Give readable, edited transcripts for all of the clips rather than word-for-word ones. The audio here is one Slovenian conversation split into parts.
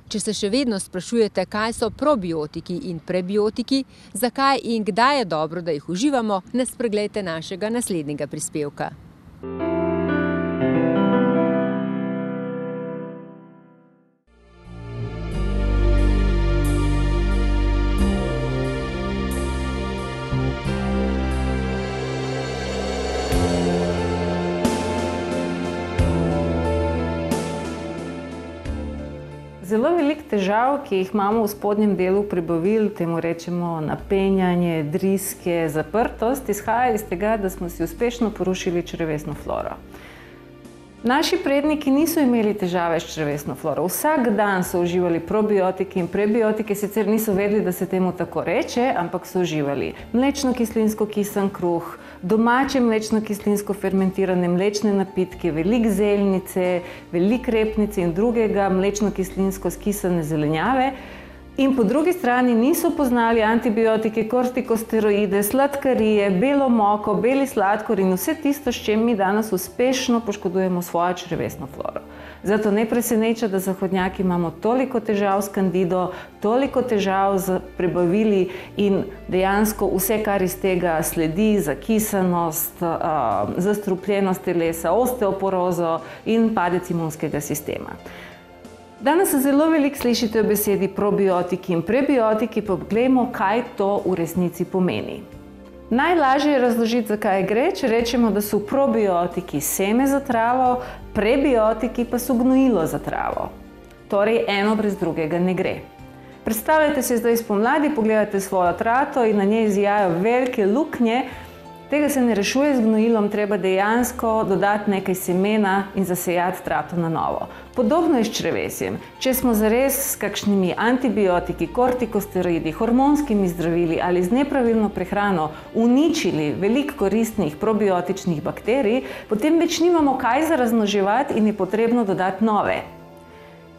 Če se še vedno sprašujete, kaj so probiotiki in prebiotiki, zakaj in kdaj je dobro, da jih uživamo, ne spreglejte našega naslednjega prispevka. Zelo veliko težav, ki jih imamo v spodnjem delu prebavil, temu rečemo napenjanje, driske, zaprtost, izhaja iz tega, da smo si uspešno porušili črevesno floro. Naši predniki niso imeli težave s črevesno floro. Vsak dan so uživali probiotiki in prebiotiki, sicer niso vedeli, da se temu tako reče, ampak so uživali mlečno-kislinsko kisen kruh, domače mlečno-kislinsko fermentirane mlečne napitke, veliko zelnice, veliko repnice in drugega mlečno-kislinsko skisane zelenjave. In po drugi strani niso poznali antibiotike, kortikosteroide, sladkarije, belo moko, beli sladkor in vse tisto, s čim mi danes uspešno poškodujemo svojo črevesno floro. Zato ne preseneča, da zahodnjaki imamo toliko težav s kandido, toliko težav z prebavili in dejansko vse, kar iz tega sledi, zakisanost, zastrupljenost telesa, osteoporozo in padec imunskega sistema. Danes se zelo veliko slišite o besedi probiotiki in prebiotiki, pa poglejmo, kaj to v resnici pomeni. Najlažje je razložiti, zakaj gre, če rečemo, da so probiotiki seme za travo, prebiotiki pa so gnojilo za travo. Torej, eno brez drugega ne gre. Predstavljajte si zdaj spomladi, pogledate svojo trato in na njej zijajo velike luknje. Tega se ne rešuje z gnojilom, treba dejansko dodati nekaj semena in zasejati trato na novo. Podobno je s črevesjem. Če smo zares s kakšnimi antibiotiki, kortikosteroidi, hormonskimi zdravili ali z nepravilno prehrano uničili veliko koristnih probiotičnih bakterij, potem več nimamo kaj za razmnoževati in je potrebno dodati nove.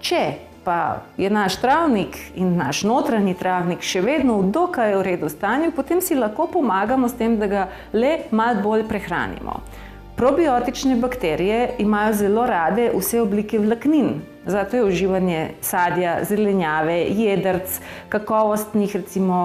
Če pa je naš travnik in naš notranji travnik še vedno v dokaj v redu stanju, potem si lahko pomagamo s tem, da ga le malo bolj prehranimo. Probiotične bakterije imajo zelo rade vse oblike vlaknin. Zato je uživanje sadja, zelenjave, jedrc, kakovostnih recimo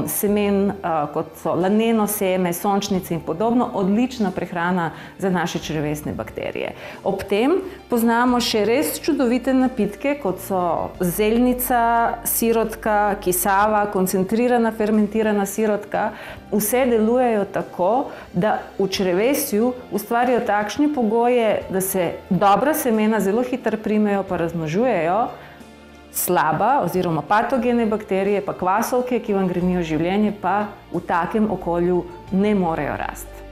semen, kot so laneno seme, sončnice in podobno, odlična prehrana za naše črevesne bakterije. Ob tem poznamo še res čudovite napitke, kot so zelnica, sirotka, kisava, koncentrirana fermentirana sirotka. Vse delujejo tako, da v črevesju ustvarijo takšne pogoje, da se dobra semena zelo hitro primejo pa razmnožujejo, slaba oziroma patogene bakterije pa kvasovke, ki vam grenijo življenje, pa v takem okolju ne morejo rasti.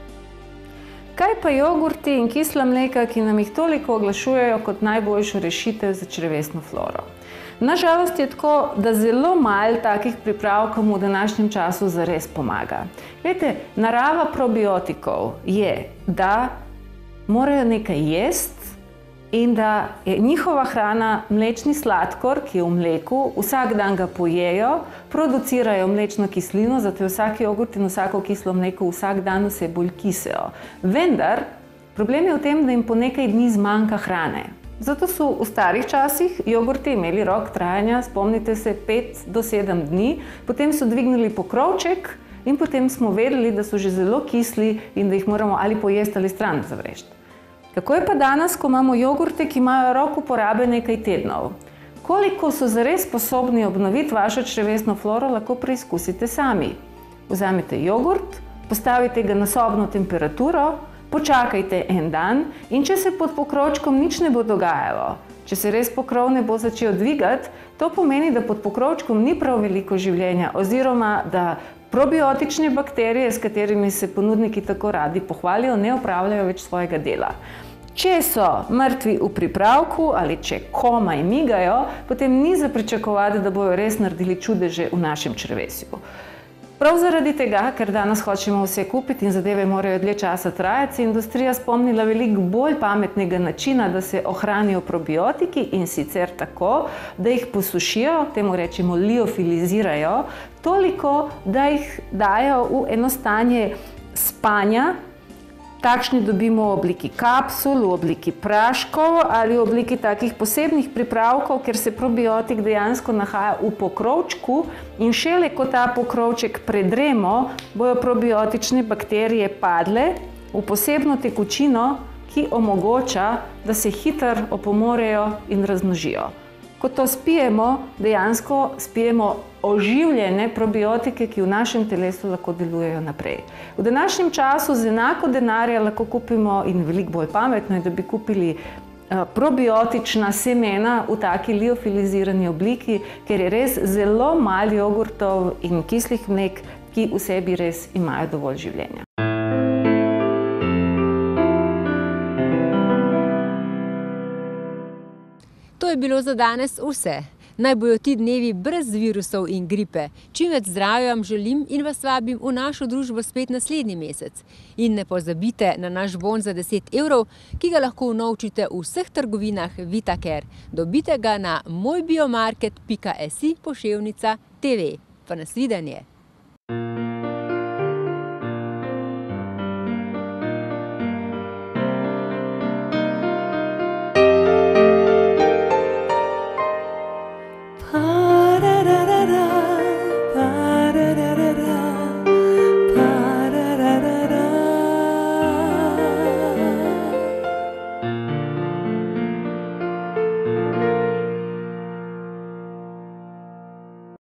Kaj pa jogurti in kisla mleka, ki nam jih toliko oglašujejo kot najboljšo rešitev za črevesno floro? Nažalost je tako, da zelo malo takih pripravkov v današnjem času zares pomaga. Glejte, narava probiotikov je, da morajo nekaj jesti, in da je njihova hrana mlečni sladkor, ki je v mleku, vsak dan ga pojejo, producirajo mlečno kislino, zato je vsak jogurt in vsako kislo mleko vsak dan vse bolj kisejo. Vendar, problem je v tem, da jim po nekaj dni zmanjka hrane. Zato so v starih časih jogurti imeli rok trajanja, spomnite se, 5 do 7 dni, potem so dvignili pokrovček in potem smo vedeli, da so že zelo kisli in da jih moramo ali pojesti ali stran zavreči. Kako je pa danes, ko imamo jogurte, ki imajo rok uporabe nekaj tednov? Koliko so zares sposobni obnoviti vašo črevesno floro, lahko preizkusite sami. Vzamete jogurt, postavite ga na sobno temperaturo, počakajte en dan in če se pod pokrovčkom nič ne bo dogajalo, če se res pokrov ne bo začel dvigati, to pomeni, da pod pokrovčkom ni prav veliko življenja oziroma da probiotične bakterije, s katerimi se ponudniki tako radi pohvalijo, ne opravljajo več svojega dela. Če so mrtvi v pripravku ali če komaj migajo, potem ni za pričakovati, da bojo res naredili čudeže v našem črevesju. Prav zaradi tega, ker danes hočemo vse kupiti in zadeve morajo dlje časa trajati, se je industrija spomnila veliko bolj pametnega načina, da se ohranijo probiotiki in sicer tako, da jih posušijo, temu rečemo liofilizirajo, toliko, da jih dajo v eno stanje spanja, Takšni dobimo v obliki kapsul, v obliki praškov ali v obliki takih posebnih pripravkov, kjer se probiotik dejansko nahaja v pokrovčku in šele ko ta pokrovček predremo, bojo probiotične bakterije padle v posebno tekočino, ki omogoča, da se hitro opomorejo in razmnožijo. Ko to spijemo, dejansko spijemo oživljene probiotike, ki v našem telesu lahko delujejo naprej. V današnjem času z enako denarja lahko kupimo, in veliko bolj pametno je, da bi kupili probiotična semena v taki liofilizirani obliki, ker je res zelo malo jogurtov in kislih mlek, ki v sebi res imajo dovolj življenja. To je bilo za danes vse. Naj bojo ti dnevi brez virusov in gripe. Čim več zdravja vam želim in vas vabim v našo družbo spet naslednji mesec. In ne pozabite na naš bon za 10 evrov, ki ga lahko unovčite v vseh trgovinah VitaCare. Dobite ga na mojbiomarket.si/TV. Pa nasvidenje! Da da da da